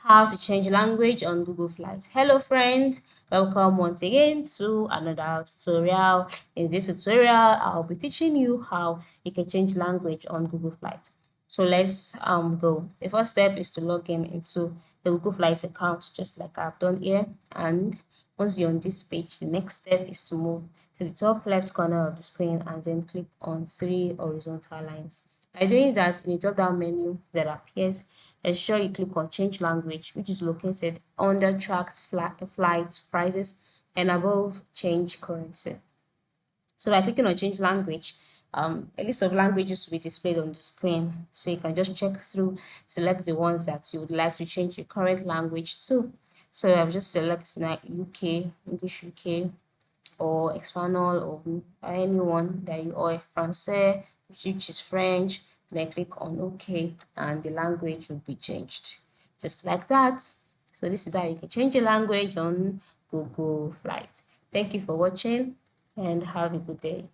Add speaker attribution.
Speaker 1: How to change language on Google Flights. Hello friends, welcome once again to another tutorial. In this tutorial, I'll be teaching you how you can change language on Google Flights. So let's go. The first step is to log in into the Google Flights account, just like I've done here. And once you're on this page, the next step is to move to the top left corner of the screen and then click on three horizontal lines. By doing that, in the drop-down menu that appears, ensure you click on Change Language, which is located under Track Flight Prices and above Change Currency. So by clicking on Change Language, a list of languages will be displayed on the screen. So you can just check through, select the ones that you would like to change your current language to. So I've just selected like UK, English UK, or Espanol, or anyone that you, or Francais, which is French. Then click on OK, and the language will be changed just like that. So this is how you can change your language on Google Flight. Thank you for watching and have a good day.